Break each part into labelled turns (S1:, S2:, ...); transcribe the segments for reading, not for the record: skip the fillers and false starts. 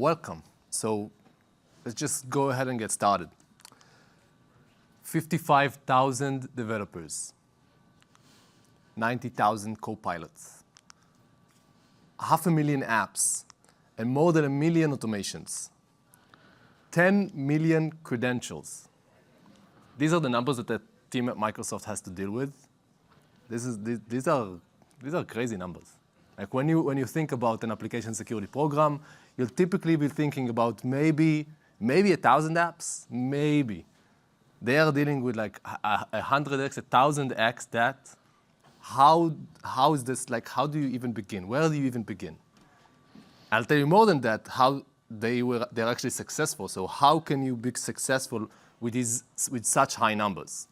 S1: welcome. So let's just go ahead and get started. 55,000 developers, 90,000 co-pilots, 500,000 apps, and more than 1 million automations, 10 million credentials. These are the numbers that the team at Microsoft has to deal with. These are crazy numbers. Like when you think about an application security program, you'll typically be thinking about maybe 1,000 apps, maybe. They are dealing with like 100x, 1,000x that. How is this, like, how do you even begin? Where do you even begin? I'll tell you more than that, how they're actually successful. So how can you be successful with such high numbers?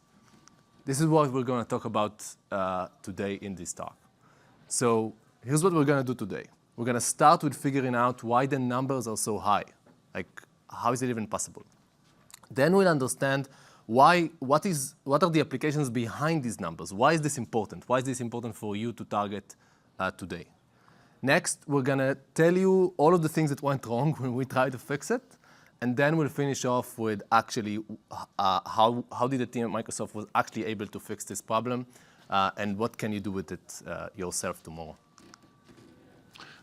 S1: This is what we're going to talk about today in this talk. So here's what we're going to do today. We're going to start with figuring out why the numbers are so high. Like, how is it even possible? Then we'll understand what are the applications behind these numbers? Why is this important? Why is this important for you to target today? Next, we're going to tell you all of the things that went wrong when we tried to fix it. And then we'll finish off with actually how did the team at Microsoft was actually able to fix this problem, and what can you do with it yourself tomorrow.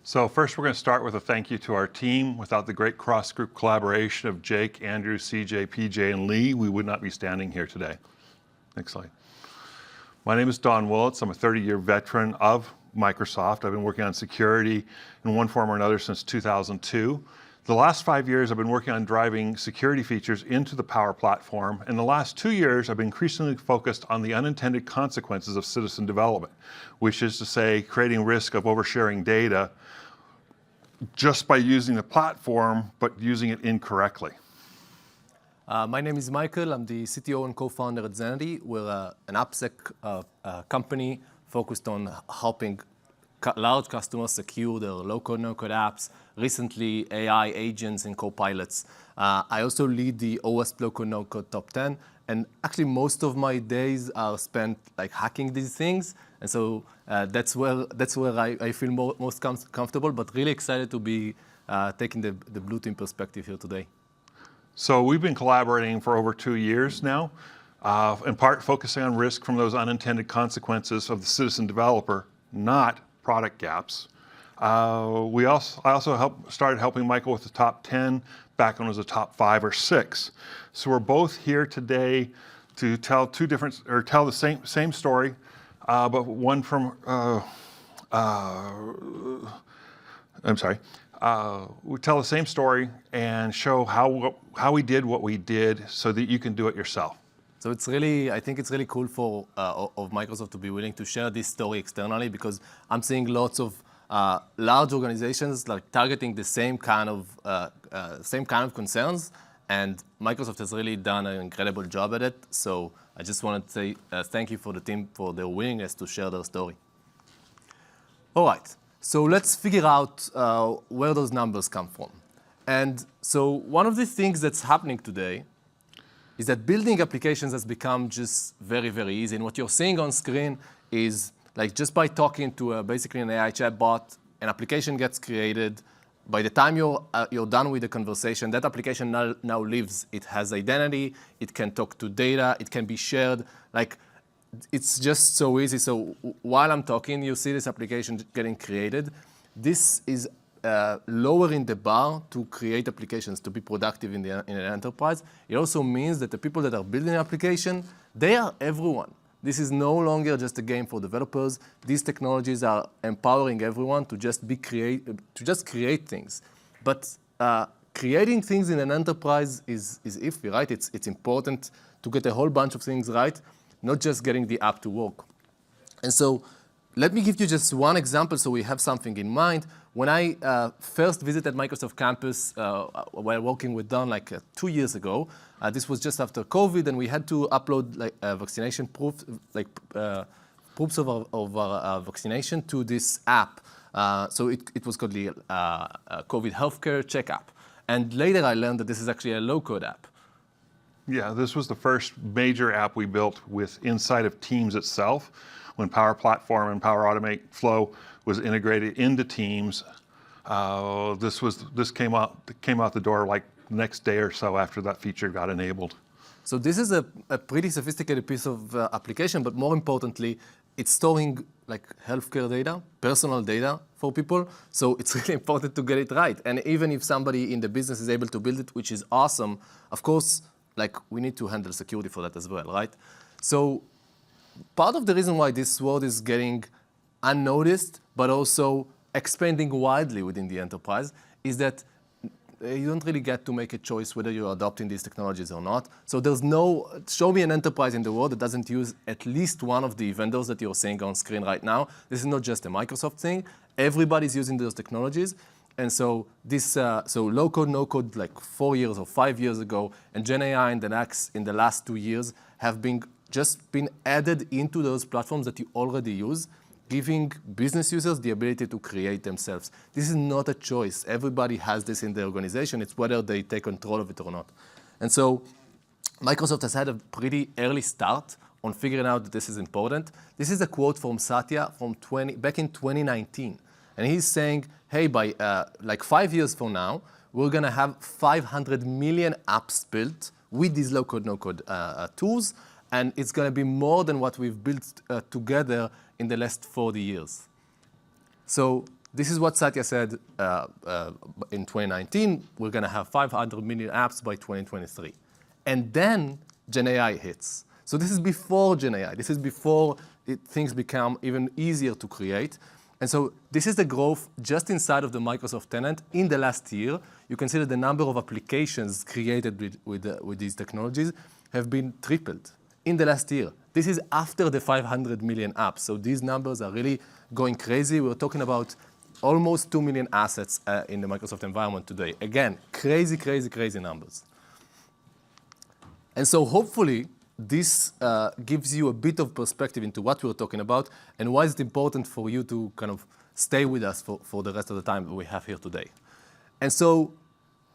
S2: So first, we're going to start with a thank you to our team. Without the great cross-group collaboration of Jake, Andrew, CJ, PJ, and Lee, we would not be standing here today. Next slide. My name is Don Willits. I'm a 30-year veteran of Microsoft. I've been working on security in one form or another since 2002. The last 5 years, I've been working on driving security features into the Power Platform. In the last 2 years, I've been increasingly focused on the unintended consequences of citizen development, which is to say, creating risk of oversharing data just by using the platform, but using it incorrectly.
S1: My name is Michael. I'm the CTO and co-founder at Zenity. We're an AppSec company focused on helping large customers secure their low-code, no-code apps, recently AI agents and co-pilots. I also lead the OWASP low-code, no-code top 10. And actually, most of my days are spent like hacking these things. And so that's where I feel most comfortable, but really excited to be taking the Blue Team perspective here today.
S2: So we've been collaborating for over 2 years now, in part focusing on risk from those unintended consequences of the citizen developer, not product gaps. I also started helping Michael with the top 10 back when it was the top 5 or 6. So we're both here today to tell tell the same story, but one from we tell the same story and show how we did what we did so that you can do it yourself.
S1: So I think it's really cool of Microsoft to be willing to share this story externally, because I'm seeing lots of large organizations like targeting the same kind of concerns, and Microsoft has really done an incredible job at it. So I just want to say thank you for the team for their willingness to share their story. All right, so let's figure out where those numbers come from. And so one of the things that's happening today is that building applications has become just very, very easy. And what you're seeing on screen is like just by talking to basically an AI chatbot, an application gets created. By the time you're done with the conversation, that application now lives. It has identity. It can talk to data. It can be shared. Like, it's just so easy. So while I'm talking, you see this application getting created. This is lowering the bar to create applications to be productive in an enterprise. It also means that the people that are building an application, they are everyone. This is no longer just a game for developers. These technologies are empowering everyone to just create things. But creating things in an enterprise is iffy, right? It's important to get a whole bunch of things right, not just getting the app to work. And so let me give you just one example so we have something in mind. When I first visited Microsoft campus while working with Don like 2 years ago, this was just after COVID, and we had to upload like vaccination proofs of our vaccination to this app. So it was called the COVID Healthcare Check app. And later I learned that this is actually a low-code app.
S2: Yeah, this was the first major app we built inside of Teams itself, when Power Platform and Power Automate Flow was integrated into Teams. This came out the door like the next day or so after that feature got enabled.
S1: So this is a pretty sophisticated piece of application, but more importantly, it's storing like healthcare data, personal data for people. So it's really important to get it right. And even if somebody in the business is able to build it, which is awesome, of course, like we need to handle security for that as well, right? So part of the reason why this word is getting unnoticed, but also expanding widely within the enterprise, is that you don't really get to make a choice whether you're adopting these technologies or not. So there's no, show me an enterprise in the world that doesn't use at least one of the vendors that you're seeing on screen right now. This is not just a Microsoft thing. Everybody's using those technologies. And so this, so low code, no code, like 4 years or 5 years ago, and GenAI in the last 2 years have been just been added into those platforms that you already use, giving business users the ability to create themselves. This is not a choice. Everybody has this in their organization. It's whether they take control of it or not. And so Microsoft has had a pretty early start on figuring out that this is important. This is a quote from Satya from back in 2019. And he's saying, hey, by like 5 years from now, we're going to have 500 million apps built with these low-code, no-code tools. And it's going to be more than what we've built together in the last 40 years. So this is what Satya said in 2019. We're going to have 500 million apps by 2023. And then GenAI hits. So this is before GenAI. This is before things become even easier to create. And so this is the growth just inside of the Microsoft tenant in the last year. You can see that the number of applications created with these technologies have been tripled in the last year. This is after the 500 million apps. So these numbers are really going crazy. We're talking about almost 2 million assets in the Microsoft environment today. Again, crazy, crazy, crazy numbers. And so hopefully, this gives you a bit of perspective into what we're talking about and why it's important for you to kind of stay with us for the rest of the time that we have here today. And so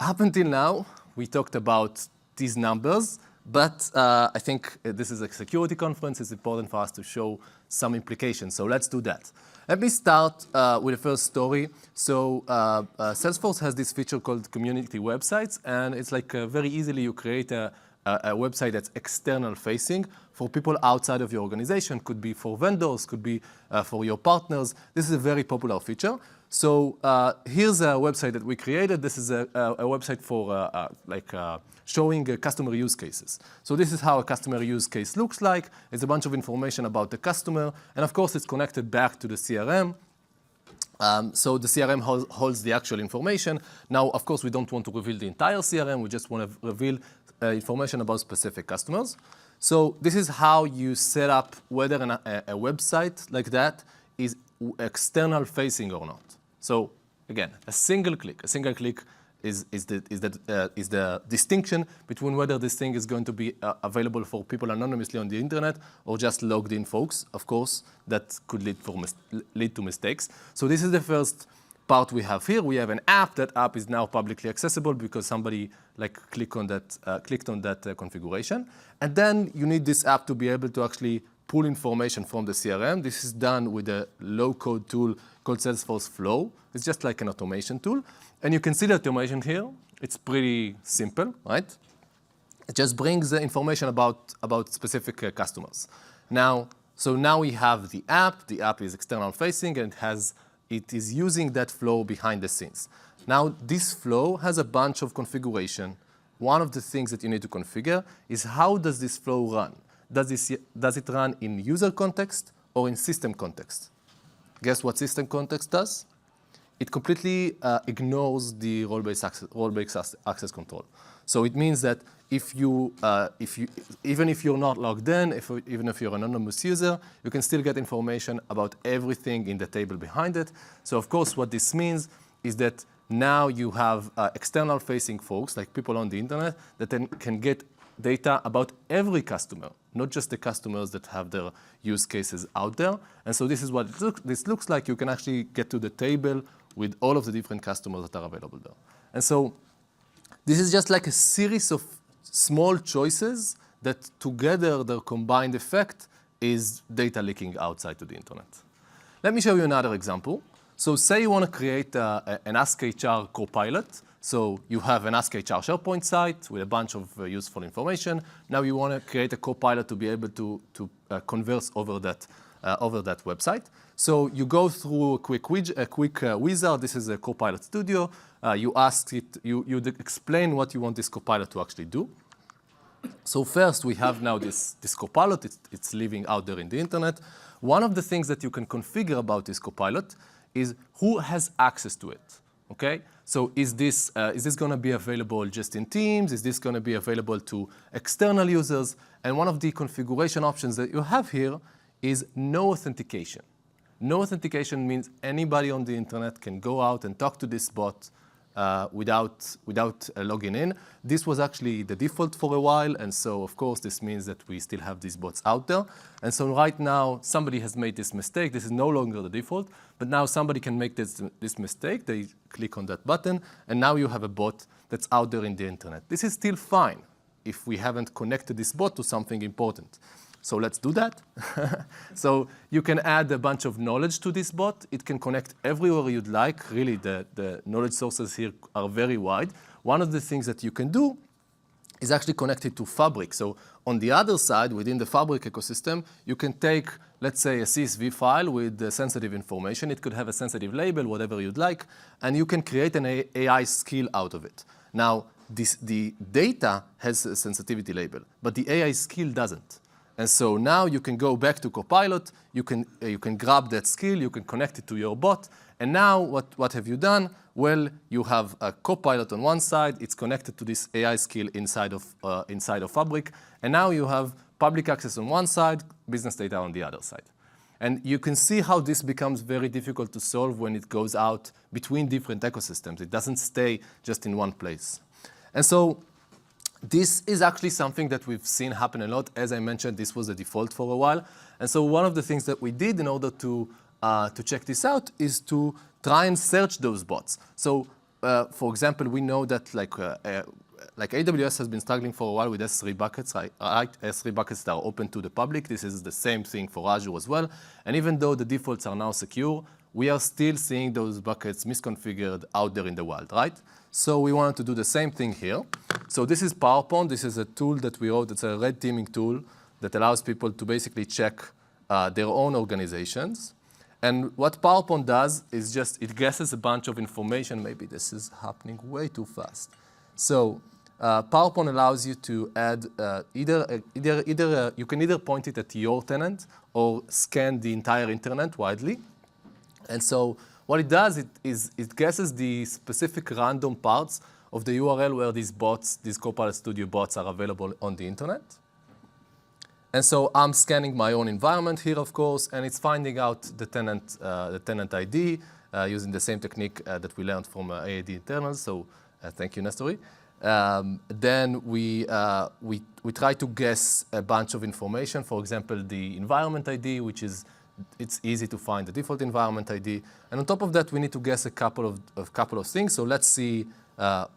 S1: up until now, we talked about these numbers, but I think this is a security conference. It's important for us to show some implications. So let's do that. Let me start with the first story. So Salesforce has this feature called community websites, and it's like very easily you create a website that's external facing for people outside of your organization. Could be for vendors, could be for your partners. This is a very popular feature. So here's a website that we created. This is a website for showing customer use cases. So this is how a customer use case looks like. It's a bunch of information about the customer. And of course, it's connected back to the CRM. So the CRM holds the actual information. Now, of course, we don't want to reveal the entire CRM. We just want to reveal information about specific customers. So this is how you set up whether a website like that is external facing or not. So again, a single click is the distinction between whether this thing is going to be available for people anonymously on the internet or just logged in folks. Of course, that could lead to mistakes. So this is the first part we have here. We have an app. That app is now publicly accessible because somebody clicked on that configuration. And then you need this app to be able to actually pull information from the CRM. This is done with a low-code tool called Salesforce Flow. It's just like an automation tool. And you can see the automation here. It's pretty simple, right? It just brings the information about specific customers. So now we have the app. The app is external facing, and it is using that flow behind the scenes. Now, this flow has a bunch of configuration. One of the things that you need to configure is how does this flow run? Does it run in user context or in system context? Guess what system context does? It completely ignores the role-based access control. So it means that even if you're not logged in, even if you're an anonymous user, you can still get information about everything in the table behind it. So of course, what this means is that now you have external-facing folks, like people on the internet, that then can get data about every customer, not just the customers that have their use cases out there. And so this is what this looks like. You can actually get to the table with all of the different customers that are available there. And so this is just like a series of small choices that together their combined effect is data leaking outside to the internet. Let me show you another example. So say you want to create an AskHR copilot. So you have an AskHR SharePoint site with a bunch of useful information. Now you want to create a copilot to be able to converse over that website. So you go through a quick wizard. This is a Copilot Studio. You ask it, you explain what you want this Copilot to actually do. So first, we have now this Copilot. It's living out there in the internet. One of the things that you can configure about this Copilot is who has access to it. Okay? So is this going to be available just in Teams? Is this going to be available to external users? And one of the configuration options that you have here is no authentication. No authentication means anybody on the internet can go out and talk to this bot without logging in. This was actually the default for a while, and so of course this means that we still have these bots out there. And so right now somebody has made this mistake. This is no longer the default, but now somebody can make this mistake. They click on that button, and now you have a bot that's out there in the internet. This is still fine if we haven't connected this bot to something important. So let's do that. So you can add a bunch of knowledge to this bot. It can connect everywhere you'd like. Really, the knowledge sources here are very wide. One of the things that you can do is actually connect it to Fabric. So on the other side, within the Fabric ecosystem, you can take, let's say, a CSV file with sensitive information. It could have a sensitive label, whatever you'd like, and you can create an AI skill out of it. Now, the data has a sensitivity label, but the AI skill doesn't. And so now you can go back to Copilot, you can grab that skill, you can connect it to your bot, and now what have you done? Well, you have a Copilot on one side, it's connected to this AI skill inside of Fabric, and now you have public access on one side, business data on the other side. And you can see how this becomes very difficult to solve when it goes out between different ecosystems. It doesn't stay just in one place. And so this is actually something that we've seen happen a lot. As I mentioned, this was the default for a while. And so one of the things that we did in order to check this out is to try and search those bots. So for example, we know that like AWS has been struggling for a while with S3 buckets, right? S3 buckets that are open to the public. This is the same thing for Azure as well. And even though the defaults are now secure, we are still seeing those buckets misconfigured out there in the wild, right? So we wanted to do the same thing here. So this is PowerPoint. This is a tool that we wrote. It's a red teaming tool that allows people to basically check their own organizations. And what PowerPoint does is just it guesses a bunch of information. Maybe this is happening way too fast. So PowerPoint allows you to add you can either point it at your tenant or scan the entire internet widely. And so what it does is it guesses the specific random parts of the URL where these bots, these Copilot Studio bots, are available on the internet. And so I'm scanning my own environment here, of course, and it's finding out the tenant ID using the same technique that we learned from AAD internals. So thank you, Nestori. Then we try to guess a bunch of information. For example, the environment ID, which is it's easy to find the default environment ID. And on top of that, we need to guess a couple of things. So let's see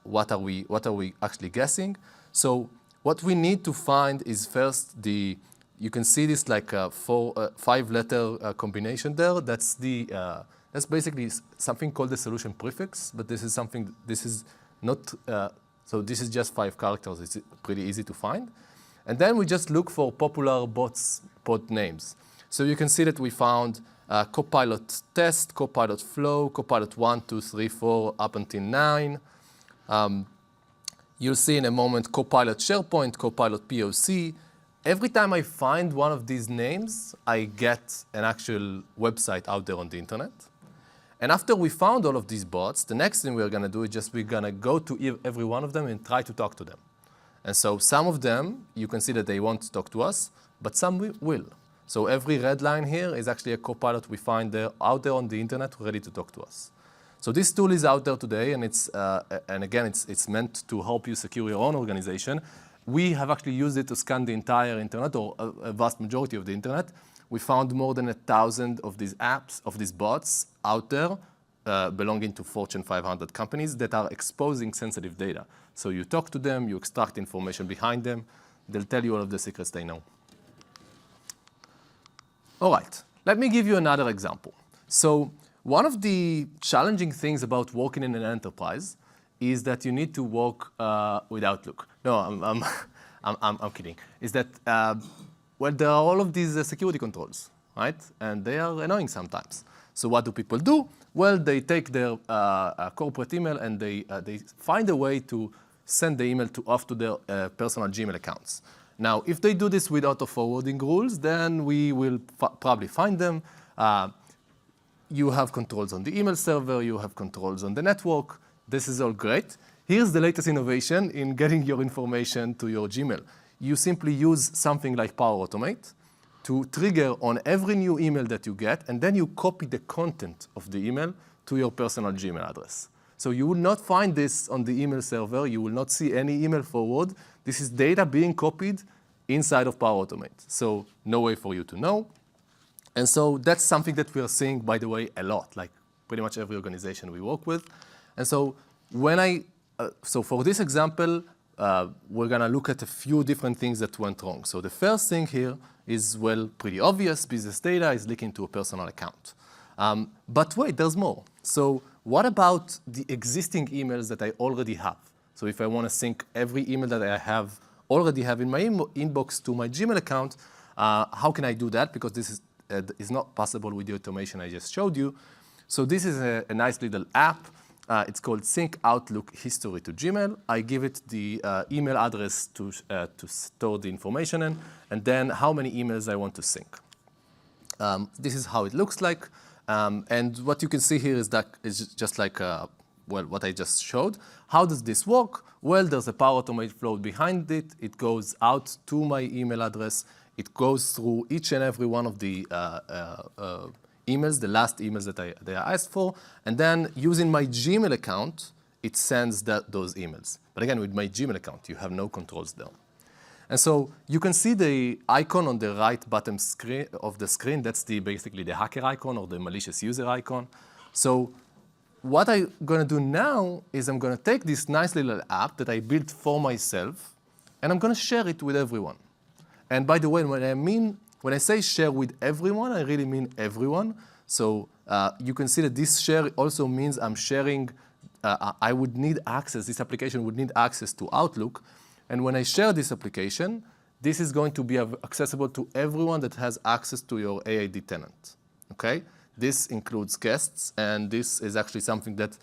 S1: what are we actually guessing. So what we need to find is first you can see this like a 5-letter combination there. That's basically something called the solution prefix, but this is not, so this is just 5 characters. It's pretty easy to find. And then we just look for popular bot names. So you can see that we found Copilot Test, Copilot Flow, Copilot 1, 2, 3, 4, up until 9. You'll see in a moment Copilot SharePoint, Copilot POC. Every time I find one of these names, I get an actual website out there on the internet. And after we found all of these bots, the next thing we're going to do is we're going to go to every one of them and try to talk to them. And so some of them, you can see that they won't talk to us, but some will. So every red line here is actually a Copilot we find out there on the internet ready to talk to us. So this tool is out there today, and it's meant to help you secure your own organization. We have actually used it to scan the entire internet, or a vast majority of the internet. We found more than 1,000 of these apps, of these bots out there belonging to Fortune 500 companies that are exposing sensitive data. So you talk to them, you extract information behind them. They'll tell you all of the secrets they know. All right, let me give you another example. So one of the challenging things about working in an enterprise is that you need to work with Outlook. No, I'm kidding. Is that, well, there are all of these security controls, right? And they are annoying sometimes. So what do people do? Well, they take their corporate email and they find a way to send the email off to their personal Gmail accounts. Now, if they do this with auto-forwarding rules, then we will probably find them. You have controls on the email server. You have controls on the network. This is all great. Here's the latest innovation in getting your information to your Gmail. You simply use something like Power Automate to trigger on every new email that you get, and then you copy the content of the email to your personal Gmail address. So you will not find this on the email server. You will not see any email forward. This is data being copied inside of Power Automate. So no way for you to know. And so that's something that we are seeing, by the way, a lot, like pretty much every organization we work with. And so so for this example, we're going to look at a few different things that went wrong. So the first thing here is, well, pretty obvious. Business data is leaking to a personal account. But wait, there's more. So what about the existing emails that I already have? So if I want to sync every email that I already have in my inbox to my Gmail account, how can I do that? Because this is not possible with the automation I just showed you. So this is a nice little app. It's called Sync Outlook History to Gmail. I give it the email address to store the information in, and then how many emails I want to sync. This is how it looks like. And what you can see here is that it's just like, well, what I just showed. How does this work? Well, there's a Power Automate flow behind it. It goes out to my email address. It goes through each and every one of the emails, the last emails that I asked for, and then using my Gmail account, it sends those emails. But again, with my Gmail account, you have no controls there. And so you can see the icon on the right bottom screen of the screen. That's basically the hacker icon or the malicious user icon. So what I'm going to do now is I'm going to take this nice little app that I built for myself, and I'm going to share it with everyone. And by the way, when I say share with everyone, I really mean everyone. So you can see that this share also means I'm sharing, I would need access, this application would need access to Outlook. And when I share this application, this is going to be accessible to everyone that has access to your AID tenant, okay? This includes guests, and this is actually something that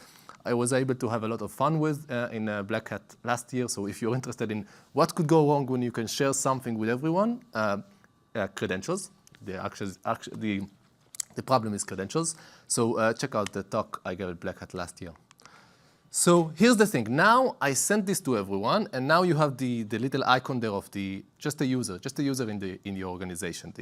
S1: I was able to have a lot of fun with in Black Hat last year. So if you're interested in what could go wrong when you can share something with everyone, credentials. The problem is credentials. So check out the talk I gave at Black Hat last year. So here's the thing. Now I sent this to everyone, and now you have the little icon there of just a user in your organization,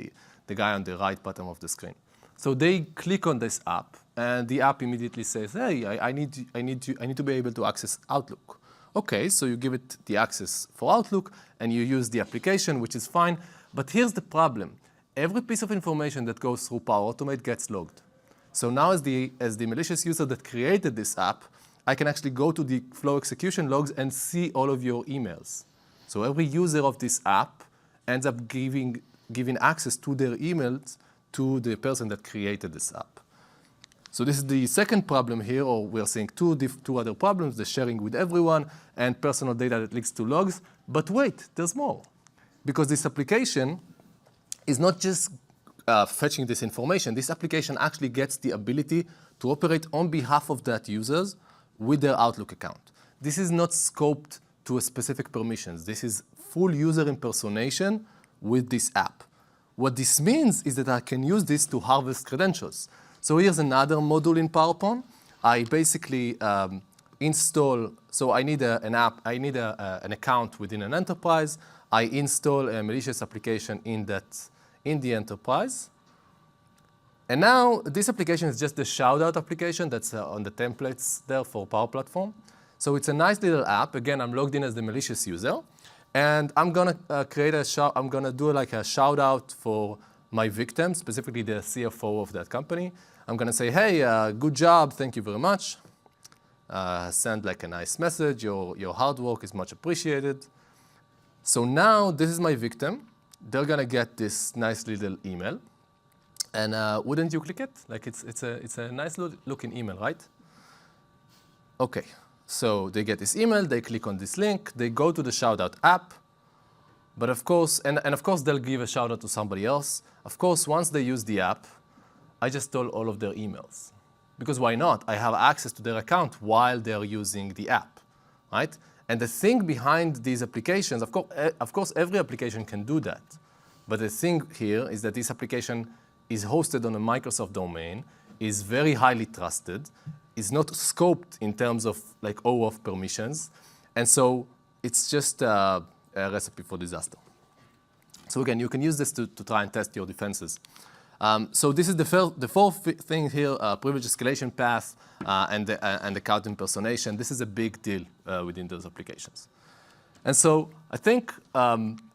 S1: the guy on the right bottom of the screen. So they click on this app, and the app immediately says, "Hey, I need to be able to access Outlook." Okay, so you give it the access for Outlook, and you use the application, which is fine. But here's the problem. Every piece of information that goes through Power Automate gets logged. So now as the malicious user that created this app, I can actually go to the flow execution logs and see all of your emails. So every user of this app ends up giving access to their emails to the person that created this app. So this is the second problem here, or we're seeing two other problems, the sharing with everyone and personal data that leaks to logs. But wait, there's more. Because this application is not just fetching this information. This application actually gets the ability to operate on behalf of that users with their Outlook account. This is not scoped to a specific permissions. This is full user impersonation with this app. What this means is that I can use this to harvest credentials. So here's another module in PowerPoint. I basically install, so I need an account within an enterprise. I install a malicious application in the enterprise. And now this application is just the shout-out application that's on the templates there for Power Platform. So it's a nice little app. Again, I'm logged in as the malicious user. And I'm going to I'm going to do like a shout-out for my victim, specifically the CFO of that company. I'm going to say, hey, good job. Thank you very much. Send like a nice message. Your hard work is much appreciated. So now this is my victim. They're going to get this nice little email. And wouldn't you click it? Like it's a nice looking email, right? Okay, so they get this email, they click on this link, they go to the Shoutout app, but of course, and of course they'll give a shout out to somebody else. Of course, once they use the app, I just stole all of their emails. Because why not? I have access to their account while they're using the app, right? And the thing behind these applications, of course, every application can do that. But the thing here is that this application is hosted on a Microsoft domain, is very highly trusted, is not scoped in terms of like OAuth permissions, and so it's just a recipe for disaster. So again, you can use this to try and test your defenses. So this is the fourth thing here, privilege escalation path and the account impersonation. This is a big deal within those applications. And so I think,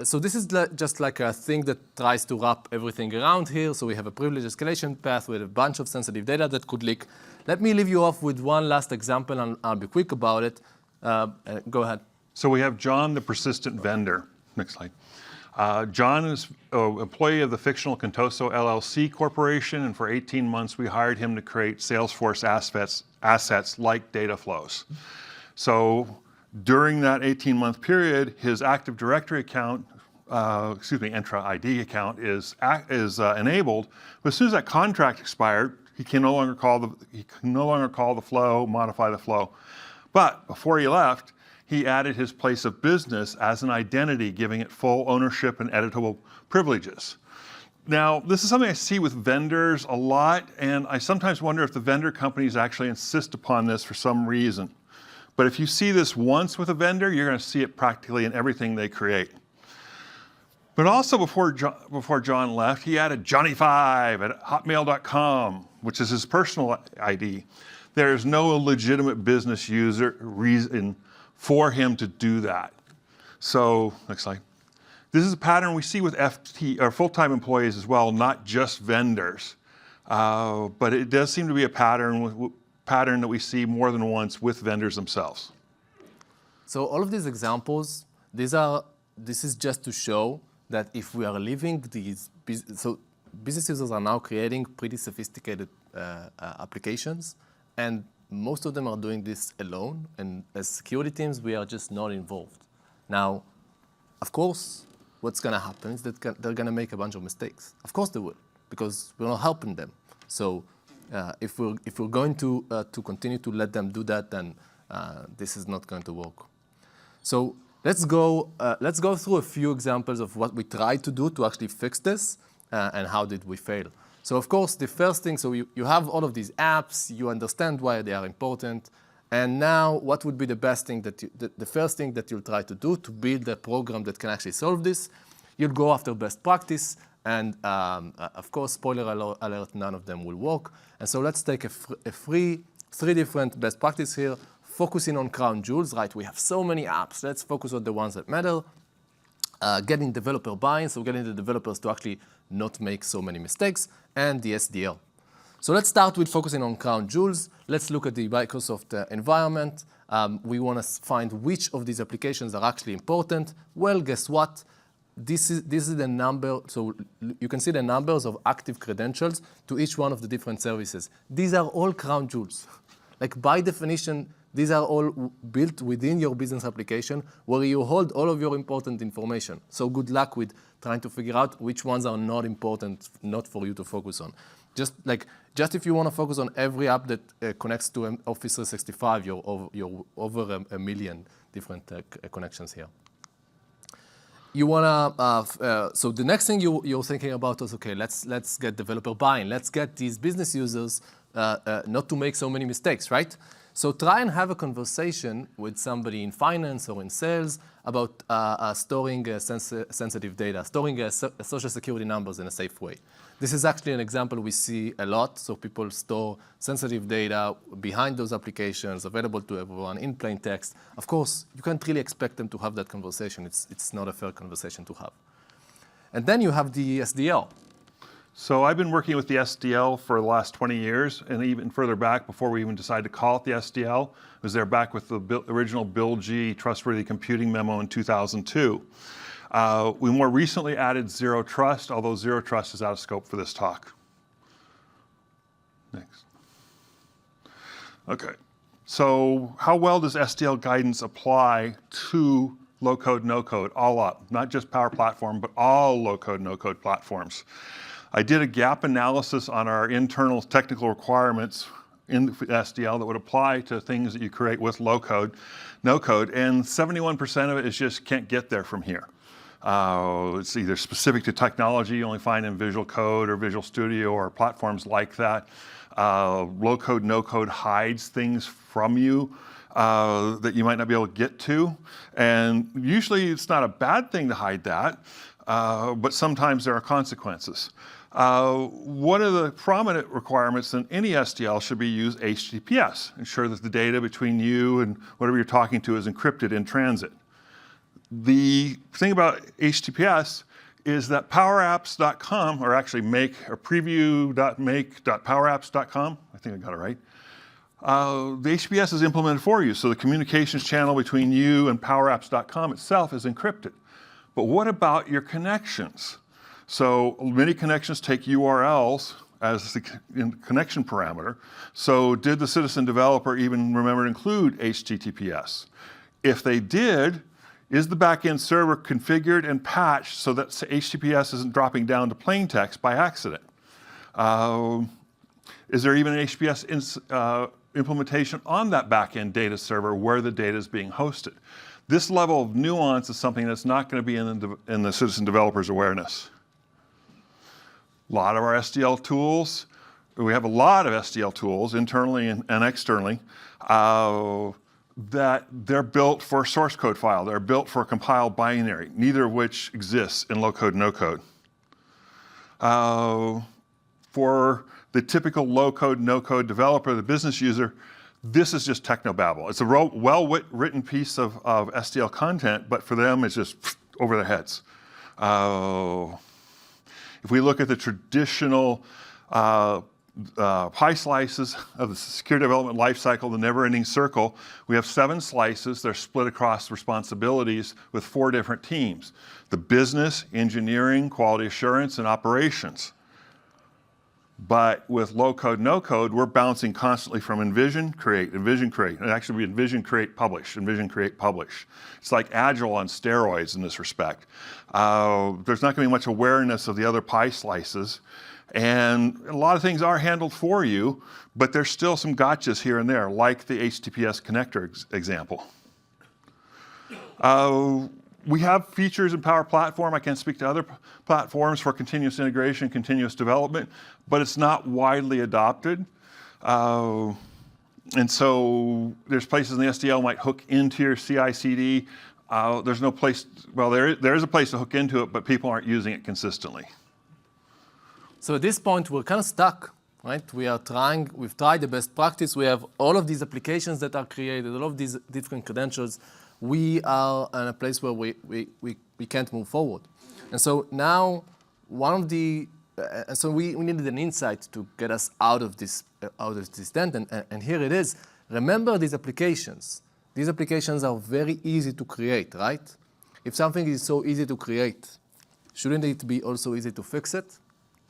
S1: so this is just like a thing that tries to wrap everything around here. So we have a privilege escalation path with a bunch of sensitive data that could leak. Let me leave you off with one last example, and I'll be quick about it. Go ahead.
S2: So we have John, the persistent vendor. Next slide. John is an employee of the fictional Contoso LLC Corporation, and for 18 months we hired him to create Salesforce assets like data flows. So during that 18-month period, his Active Directory account, Entra ID account is enabled. But as soon as that contract expired, he can no longer call the flow, modify the flow. But before he left, he added his place of business as an identity, giving it full ownership and editable privileges. Now, this is something I see with vendors a lot, and I sometimes wonder if the vendor companies actually insist upon this for some reason. But if you see this once with a vendor, you're going to see it practically in everything they create. But also before John left, he added Johnny5 at hotmail.com, which is his personal ID. There's no legitimate business user reason for him to do that. So, next slide. This is a pattern we see with full-time employees as well, not just vendors. But it does seem to be a pattern that we see more than once with vendors themselves.
S1: So all of these examples, this is just to show that if we are leaving these, so business users are now creating pretty sophisticated applications, and most of them are doing this alone, and as security teams, we are just not involved. Now, of course, what's going to happen is that they're going to make a bunch of mistakes. Of course they will, because we're not helping them. So if we're going to continue to let them do that, then this is not going to work. So let's go through a few examples of what we tried to do to actually fix this, and how did we fail. So of course, the first thing, so you have all of these apps, you understand why they are important, and now what would be the best thing the first thing that you'll try to do to build a program that can actually solve this? You'll go after best practice, and of course, spoiler alert, none of them will work. And so let's take three different best practices here, focusing on crown jewels, right? We have so many apps, let's focus on the ones that matter. Getting developer buy-in, so getting the developers to actually not make so many mistakes, and the SDL. So let's start with focusing on crown jewels. Let's look at the Microsoft environment. We want to find which of these applications are actually important. Well, guess what? This is the number, so you can see the numbers of active credentials to each one of the different services. These are all crown jewels. Like by definition, these are all built within your business application where you hold all of your important information. So good luck with trying to figure out which ones are not important, not for you to focus on. Just if you want to focus on every app that connects to Office 365, you're over a million different connections here. You want to, so the next thing you're thinking about is, okay, let's get developer buy-in. Let's get these business users not to make so many mistakes, right? So try and have a conversation with somebody in finance or in sales about storing sensitive data, storing social security numbers in a safe way. This is actually an example we see a lot. So people store sensitive data behind those applications, available to everyone in plain text. Of course, you can't really expect them to have that conversation. It's not a fair conversation to have. And then you have the SDL.
S2: So I've been working with the SDL for the last 20 years, and even further back before we even decided to call it the SDL. I was there back with the original Bill G. Trustworthy Computing memo in 2002. We more recently added Zero Trust, although Zero Trust is out of scope for this talk. Next. Okay. So how well does SDL guidance apply to low-code, no-code, all up? Not just Power Platform, but all low-code, no-code platforms. I did a gap analysis on our internal technical requirements in SDL that would apply to things that you create with low-code, no-code, and 71% of it is just can't get there from here. It's either specific to technology you only find in Visual Code or Visual Studio or platforms like that. Low-code, no-code hides things from you that you might not be able to get to. And usually it's not a bad thing to hide that, but sometimes there are consequences. One of the prominent requirements in any SDL should be use HTTPS. Ensure that the data between you and whatever you're talking to is encrypted in transit. The thing about HTTPS is that powerapps.com, or actually preview.make.powerapps.com, I think I got it right, the HTTPS is implemented for you, so the communications channel between you and powerapps.com itself is encrypted. But what about your connections? So many connections take URLs as the connection parameter. So did the citizen developer even remember to include HTTPS? If they did, is the backend server configured and patched so that HTTPS isn't dropping down to plain text by accident? Is there even an HTTPS implementation on that backend data server where the data is being hosted? This level of nuance is something that's not going to be in the citizen developer's awareness. A lot of our SDL tools, we have a lot of SDL tools internally and externally, that they're built for a source code file. They're built for a compiled binary, neither of which exists in low-code, no-code. For the typical low-code, no-code developer, the business user, this is just technobabble. It's a well-written piece of SDL content, but for them, it's just over their heads. If we look at the traditional pie slices of the secure development lifecycle, the never-ending circle, we have 7 slices. They're split across responsibilities with 4 different teams: the business, engineering, quality assurance, and operations. But with low-code, no-code, we're bouncing constantly from envision, create, envision, create. It actually be envision, create, publish, envision, create, publish. It's like Agile on steroids in this respect. There's not going to be much awareness of the other pie slices. And a lot of things are handled for you, but there's still some gotchas here and there, like the HTTPS connector example. We have features in Power Platform. I can't speak to other platforms for continuous integration, continuous development, but it's not widely adopted. And so there's places in the SDL might hook into your CI/CD. There's no place, well, there is a place to hook into it, but people aren't using it consistently.
S1: So at this point, we're kind of stuck, right? We've tried the best practice. We have all of these applications that are created, all of these different credentials. We are in a place where we can't move forward. And so now we needed an insight to get us out of this tent, and here it is. Remember these applications. These applications are very easy to create, right? If something is so easy to create, shouldn't it be also easy to fix it?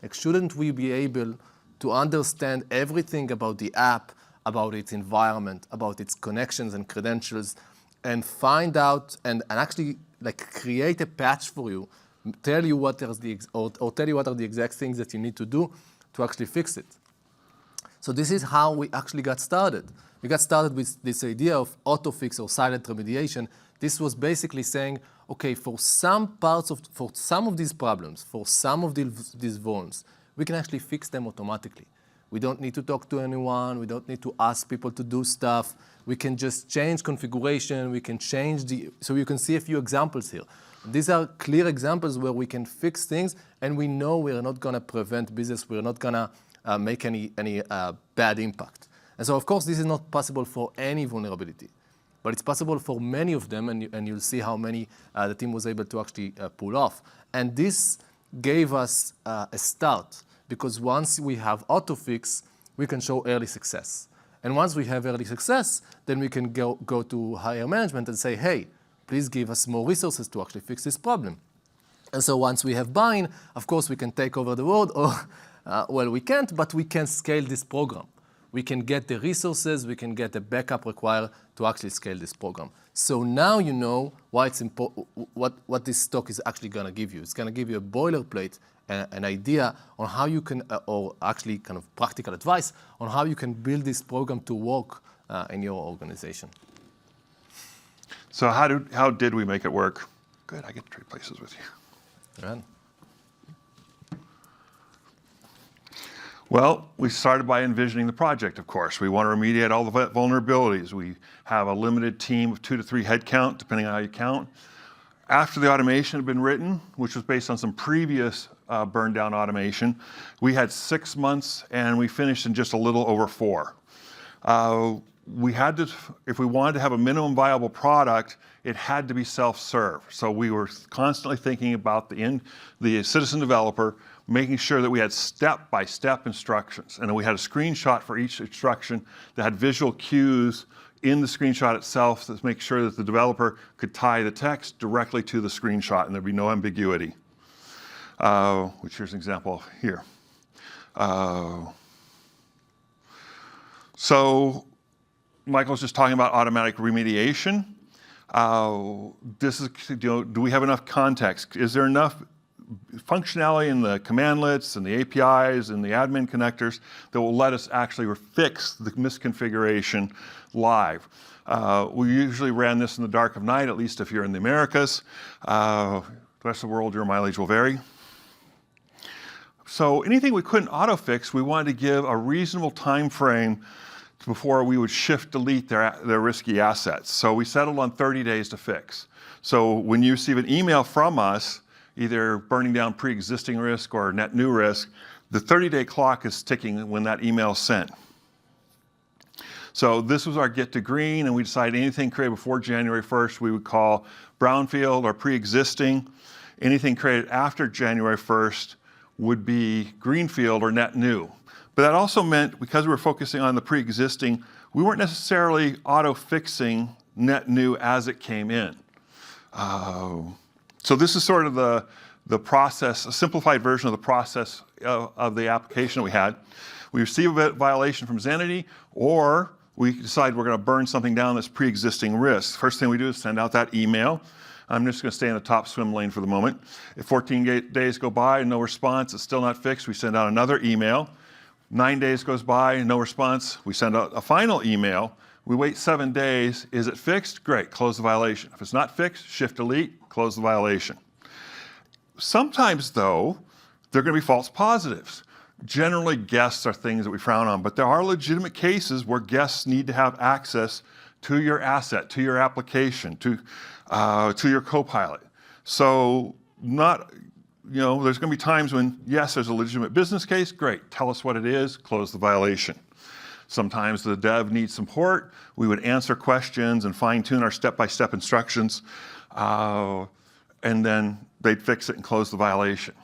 S1: Like, shouldn't we be able to understand everything about the app, about its environment, about its connections and credentials, and find out and actually like create a patch for you, tell you what are the exact things that you need to do to actually fix it. So this is how we actually got started. We got started with this idea of auto-fix or silent remediation. This was basically saying, okay, for some of these problems, for some of these vulns, we can actually fix them automatically. We don't need to talk to anyone. We don't need to ask people to do stuff. We can just change configuration. We can change so you can see a few examples here. These are clear examples where we can fix things, and we know we're not going to prevent business. We're not going to make any bad impact. And so, of course, this is not possible for any vulnerability, but it's possible for many of them, and you'll see how many the team was able to actually pull off. And this gave us a start, because once we have auto-fix, we can show early success. And once we have early success, then we can go to higher management and say, hey, please give us more resources to actually fix this problem. And so once we have buy-in, of course, we can take over the world, or well, we can't, but we can scale this program. We can get the resources, we can get the backup required to actually scale this program. So now you know why it's what this stock is actually going to give you. It's going to give you a boilerplate, an idea on how you can, or actually kind of practical advice on how you can build this program to work in your organization.
S2: So how did we make it work? Good, I get to trade places with you.
S1: Right.
S2: Well, we started by envisioning the project, of course. We want to remediate all the vulnerabilities. We have a limited team of 2 to 3 headcount, depending on how you count. After the automation had been written, which was based on some previous burn down automation, we had 6 months and we finished in just a little over 4. We had to, if we wanted to have a minimum viable product, it had to be self-serve. So we were constantly thinking about the citizen developer, making sure that we had step-by-step instructions. And then we had a screenshot for each instruction that had visual cues in the screenshot itself to make sure that the developer could tie the text directly to the screenshot and there'd be no ambiguity. Which here's an example here. So Michael's just talking about automatic remediation. This is, do we have enough context? Is there enough functionality in the commandlets and the APIs and the admin connectors that will let us actually fix the misconfiguration live? We usually ran this in the dark of night, at least if you're in the Americas. The rest of the world, your mileage will vary. So anything we couldn't auto-fix, we wanted to give a reasonable time frame before we would delete their risky assets. So we settled on 30 days to fix. So when you receive an email from us, either burning down pre-existing risk or net new risk, the 30-day clock is ticking when that email is sent. So this was our get to green, and we decided anything created before January 1st we would call brownfield or pre-existing. Anything created after January 1st would be greenfield or net new. But that also meant, because we were focusing on the pre-existing, we weren't necessarily auto-fixing net new as it came in. So this is sort of the process, a simplified version of the process of the application that we had. We receive a violation from Zenity, or we decide we're going to burn something down that's pre-existing risk. First thing we do is send out that email. I'm just going to stay in the top swim lane for the moment. If 14 days go by and no response, it's still not fixed, we send out another email. 9 days goes by and no response, we send out a final email. We wait 7 days. Is it fixed? Great, close the violation. If it's not fixed, shift delete, close the violation. Sometimes, though, there are going to be false positives. Generally, guests are things that we frown on, but there are legitimate cases where guests need to have access to your asset, to your application, to your Copilot. So there's going to be times when, yes, there's a legitimate business case. Great, tell us what it is, close the violation. Sometimes the dev needs support. We would answer questions and fine-tune our step-by-step instructions, and then they'd fix it and close the violation.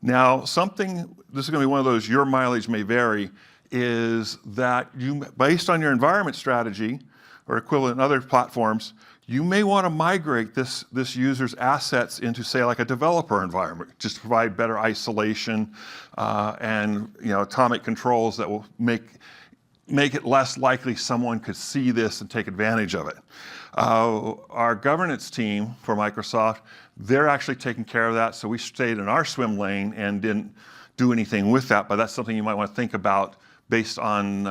S2: Now, this is going to be one of those your mileage may vary, is that based on your environment strategy or equivalent in other platforms, you may want to migrate this user's assets into, say, like a developer environment, just to provide better isolation and atomic controls that will make it less likely someone could see this and take advantage of it. Our governance team for Microsoft, they're actually taking care of that, so we stayed in our swim lane and didn't do anything with that, but that's something you might want to think about based on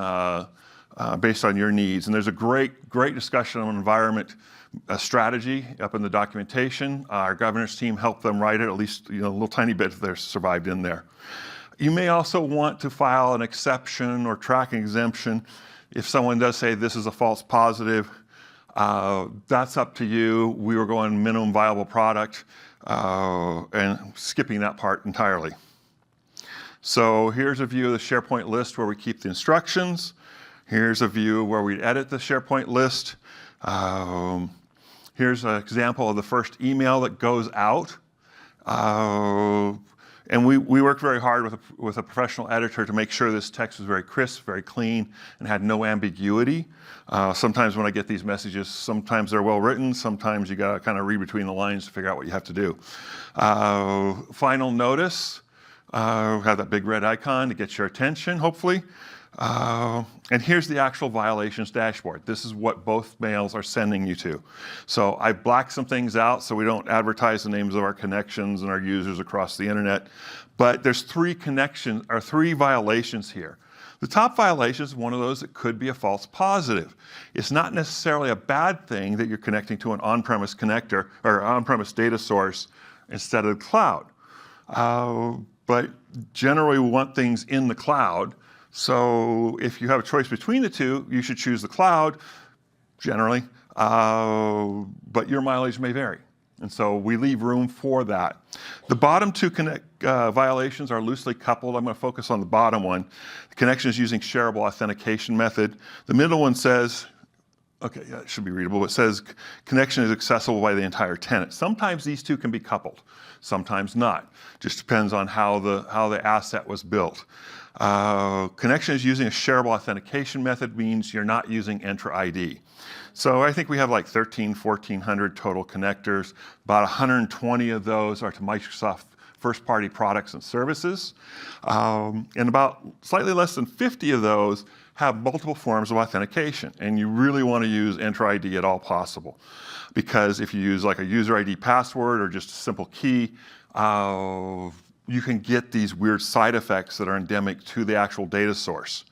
S2: your needs. And there's a great discussion on environment strategy up in the documentation. Our governance team helped them write it, at least a little tiny bit if they're survived in there. You may also want to file an exception or track an exemption if someone does say this is a false positive. That's up to you. We were going minimum viable product and skipping that part entirely. So here's a view of the SharePoint list where we keep the instructions. Here's a view where we edit the SharePoint list. Here's an example of the first email that goes out. And we worked very hard with a professional editor to make sure this text was very crisp, very clean, and had no ambiguity. Sometimes when I get these messages, sometimes they're well written, sometimes you gotta kind of read between the lines to figure out what you have to do. Final notice. Have that big red icon to get your attention, hopefully. And here's the actual violations dashboard. This is what both mails are sending you to. So I blacked some things out so we don't advertise the names of our connections and our users across the internet. But there's three violations here. The top violation is one of those that could be a false positive. It's not necessarily a bad thing that you're connecting to an on-premise connector or on-premise data source instead of the cloud. But generally we want things in the cloud. So if you have a choice between the two, you should choose the cloud, generally, but your mileage may vary. And so we leave room for that. The bottom two violations are loosely coupled. I'm going to focus on the bottom one. The connection is using shareable authentication method. The middle one says, okay, yeah, it should be readable. It says connection is accessible by the entire tenant. Sometimes these two can be coupled, sometimes not. Just depends on how the asset was built. Connection is using a shareable authentication method means you're not using Entra ID. So I think we have like 1,400 total connectors. About 120 of those are to Microsoft first-party products and services. And about slightly less than 50 of those have multiple forms of authentication. And you really want to use Entra ID at all possible. Because if you use like a user ID password or just a simple key, you can get these weird side effects that are endemic to the actual data source.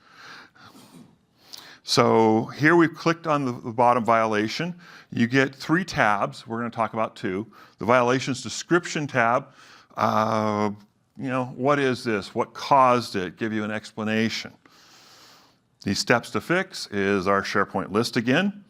S2: So here we've clicked on the bottom violation. You get 3 tabs. We're going to talk about 2. The violations description tab, what is this? What caused it? Give you an explanation. These steps to fix is our SharePoint list again.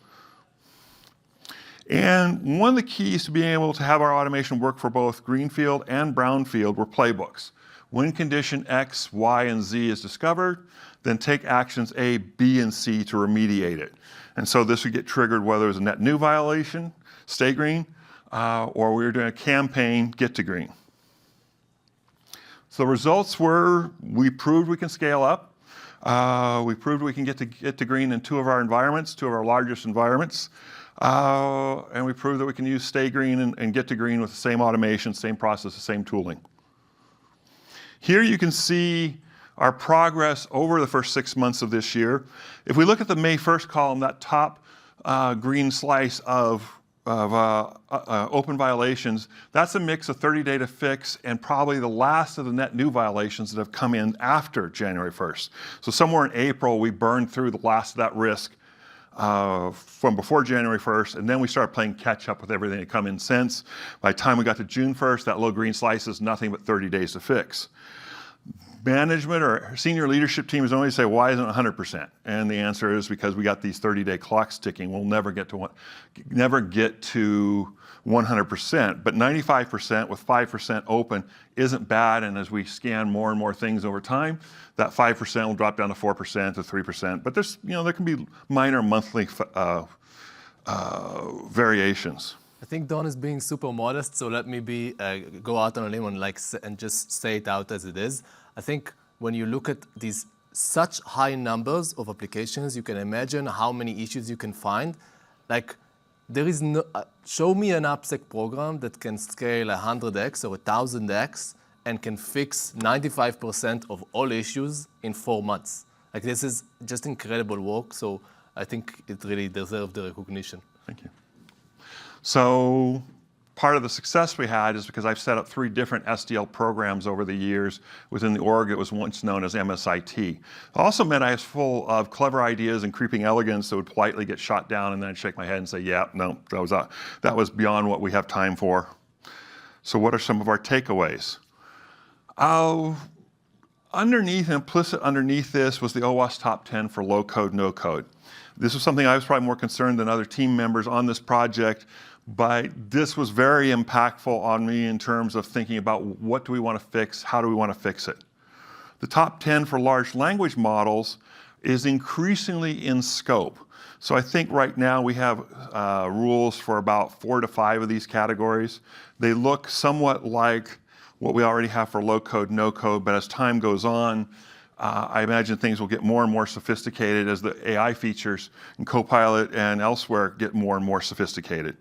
S2: And one of the keys to being able to have our automation work for both greenfield and brownfield were playbooks. When condition X, Y, and Z is discovered, then take actions A, B, and C to remediate it. And so this would get triggered whether it was a net new violation, stay green, or we were doing a campaign, get to green. So the results were, we proved we can scale up. We proved we can get to green in 2 of our environments, 2 of our largest environments. And we proved that we can use stay green and get to green with the same automation, same process, the same tooling. Here you can see our progress over the first 6 months of this year. If we look at the May 1st column, that top green slice of open violations, that's a mix of 30-day to fix and probably the last of the net new violations that have come in after January 1st. So somewhere in April, we burned through the last of that risk from before January 1st, and then we started playing catch up with everything that come in since. By the time we got to June 1st, that little green slice is nothing but 30 days to fix. Management or senior leadership team is only say, why isn't it 100%? And the answer is because we got these 30-day clocks ticking. We'll never get to 100%, but 95% with 5% open isn't bad. And as we scan more and more things over time, that 5% will drop down to 4% to 3%. But there's, there can be minor monthly variations.
S1: I think Don is being super modest, so let me go out on a limb and just say it out as it is. I think when you look at these such high numbers of applications, you can imagine how many issues you can find. There is no, show me an AppSec program that can scale 100x or 1000x and can fix 95% of all issues in 4 months. This is just incredible work, so I think it really deserves the recognition.
S2: Thank you. So part of the success we had is because I've set up 3 different SDL programs over the years within the org that was once known as MSIT. It also meant I was full of clever ideas and creeping elegance that would politely get shot down, and then I'd shake my head and say, yeah, no, that was beyond what we have time for. So what are some of our takeaways? Implicit underneath this was the OWASP top 10 for low code, no code. This was something I was probably more concerned than other team members on this project, but this was very impactful on me in terms of thinking about what do we want to fix, how do we want to fix it. The top 10 for large language models is increasingly in scope. So I think right now we have rules for about 4 to 5 of these categories. They look somewhat like what we already have for low code, no code, but as time goes on, I imagine things will get more and more sophisticated as the AI features in Copilot and elsewhere get more and more sophisticated.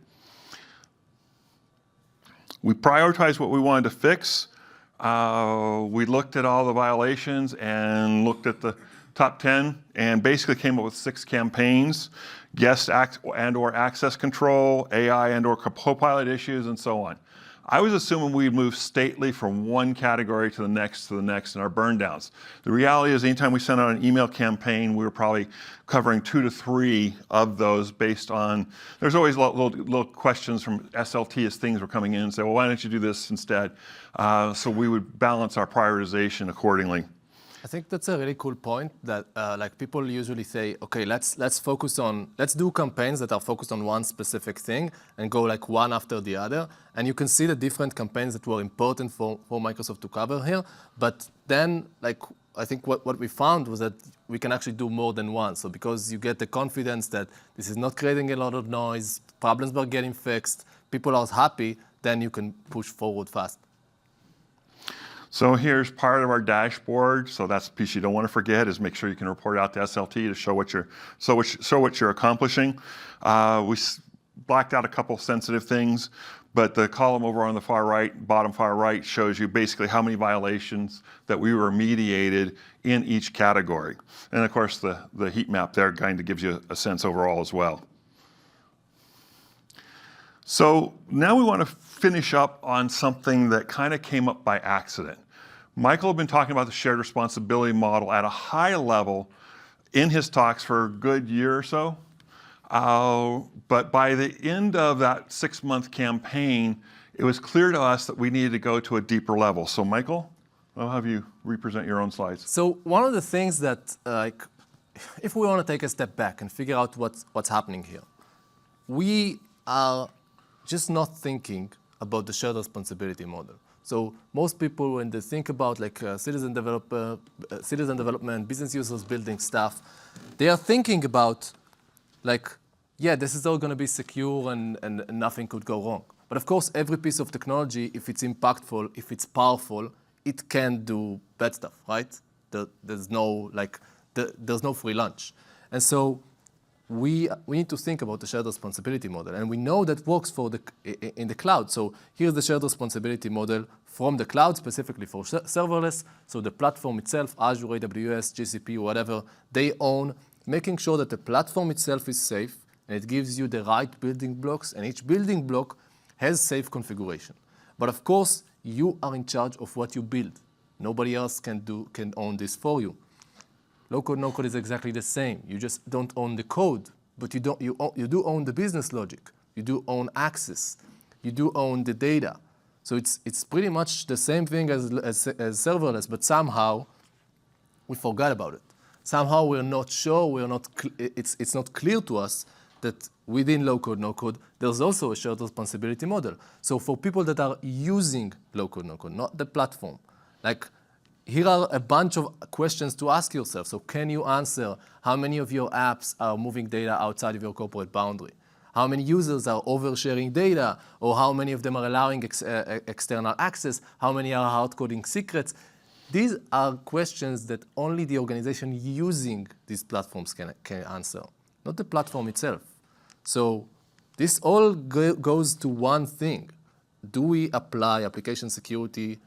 S2: We prioritized what we wanted to fix. We looked at all the violations and looked at the top 10 and basically came up with 6 campaigns: guest and/or access control, AI and/or co-pilot issues, and so on. I was assuming we'd move stately from one category to the next in our burn downs. The reality is anytime we sent out an email campaign, we were probably covering 2 to 3 of those based on, there's always little questions from SLT as things were coming in and say, well, why don't you do this instead? So we would balance our prioritization accordingly.
S1: I think that's a really cool point that like people usually say, okay, let's do campaigns that are focused on one specific thing and go like one after the other. And you can see the different campaigns that were important for Microsoft to cover here. But then like, I think what we found was that we can actually do more than one. So because you get the confidence that this is not creating a lot of noise, problems are getting fixed, people are happy, then you can push forward fast.
S2: So here's part of our dashboard. So that's the piece you don't want to forget, is make sure you can report out to SLT to show what you're accomplishing. We blacked out a couple sensitive things, but the column over on the far right, bottom far right, shows you basically how many violations that we remediated in each category. And of course, the heat map there kind of gives you a sense overall as well. So now we want to finish up on something that kind of came up by accident. Michael had been talking about the shared responsibility model at a high level in his talks for a good year or so. But by the end of that 6-month campaign, it was clear to us that we needed to go to a deeper level. So Michael, I'll have you represent your own slides.
S1: So one of the things that, like, if we want to take a step back and figure out what's happening here, we are just not thinking about the shared responsibility model. So most people, when they think about like citizen development, business users building stuff, they are thinking about like, yeah, this is all going to be secure and nothing could go wrong. But of course, every piece of technology, if it's impactful, if it's powerful, it can do bad stuff, right? There's no free lunch. And so we need to think about the shared responsibility model, and we know that works in the cloud. So here's the shared responsibility model from the cloud, specifically for serverless. So the platform itself, Azure, AWS, GCP, whatever, they own, making sure that the platform itself is safe, and it gives you the right building blocks, and each building block has safe configuration. But of course, you are in charge of what you build. Nobody else can own this for you. Low-code, no-code is exactly the same. You just don't own the code, but you do own the business logic. You do own access. You do own the data. So it's pretty much the same thing as serverless, but somehow we forgot about it. Somehow we're not sure. It's not clear to us that within low-code, no-code, there's also a shared responsibility model. So for people that are using low-code, no-code, not the platform, like, here are a bunch of questions to ask yourself. So can you answer how many of your apps are moving data outside of your corporate boundary? How many users are oversharing data? Or how many of them are allowing external access? How many are hard-coding secrets? These are questions that only the organization using these platforms can answer, not the platform itself. So this all goes to one thing. Do we apply application security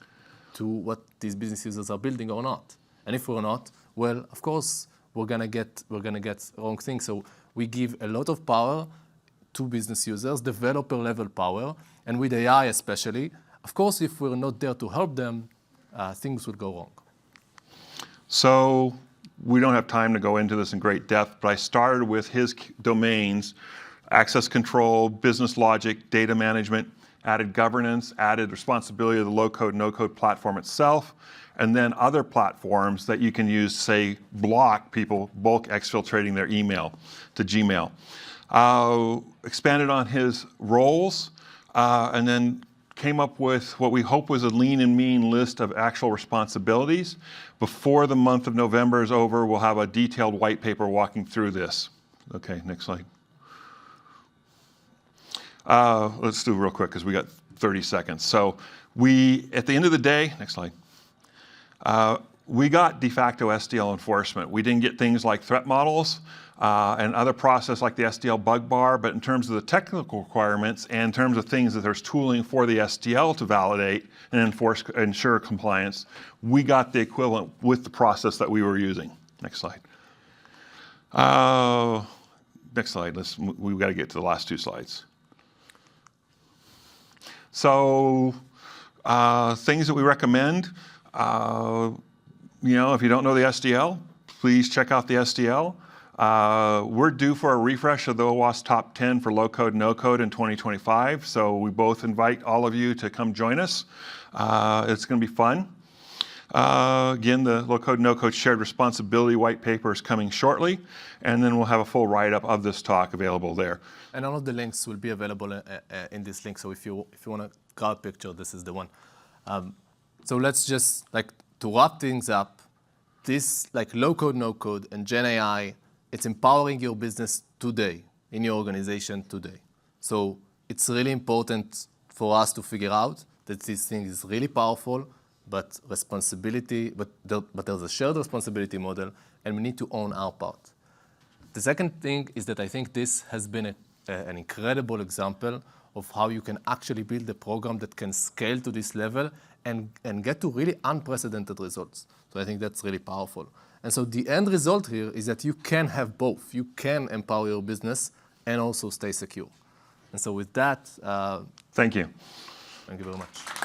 S1: to what these business users are building or not? And if we're not, well, of course, we're gonna get wrong things. So we give a lot of power to business users, developer level power, and with AI especially. Of course, if we're not there to help them, things will go wrong.
S2: So we don't have time to go into this in great depth, but I started with his domains: access control, business logic, data management, added governance, added responsibility of the low-code, no-code platform itself, and then other platforms that you can use, say, block people bulk exfiltrating their email to Gmail. Expanded on his roles, and then came up with what we hope was a lean and mean list of actual responsibilities. Before the month of November is over, we'll have a detailed white paper walking through this. Okay, next slide. Let's do it real quick because we got 30 seconds. So at the end of the day, next slide. we got de facto SDL enforcement. We didn't get things like threat models and other process like the SDL bug bar, but in terms of the technical requirements and in terms of things that there's tooling for the SDL to validate and ensure compliance, we got the equivalent with the process that we were using. Next slide. Next slide. We've got to get to the last 2 slides. So things that we recommend, if you don't know the SDL, please check out the SDL. We're due for a refresh of the OWASP Top 10 for low code, no code in 2025. So we both invite all of you to come join us. It's going to be fun. Again, the low code, no code shared responsibility white paper is coming shortly. And then we'll have a full write-up of this talk available there.
S1: And all of the links will be available in this link. So if you want to grab a picture, this is the one. So let's just, to wrap things up, this low code, no code and GenAI, it's empowering your business today, in your organization today. So it's really important for us to figure out that this thing is really powerful, but there's a shared responsibility model, and we need to own our part. The second thing is that I think this has been an incredible example of how you can actually build a program that can scale to this level and get to really unprecedented results. So I think that's really powerful. And so the end result here is that you can have both. You can empower your business and also stay secure. And so with that,
S2: thank you.
S1: Thank you very much.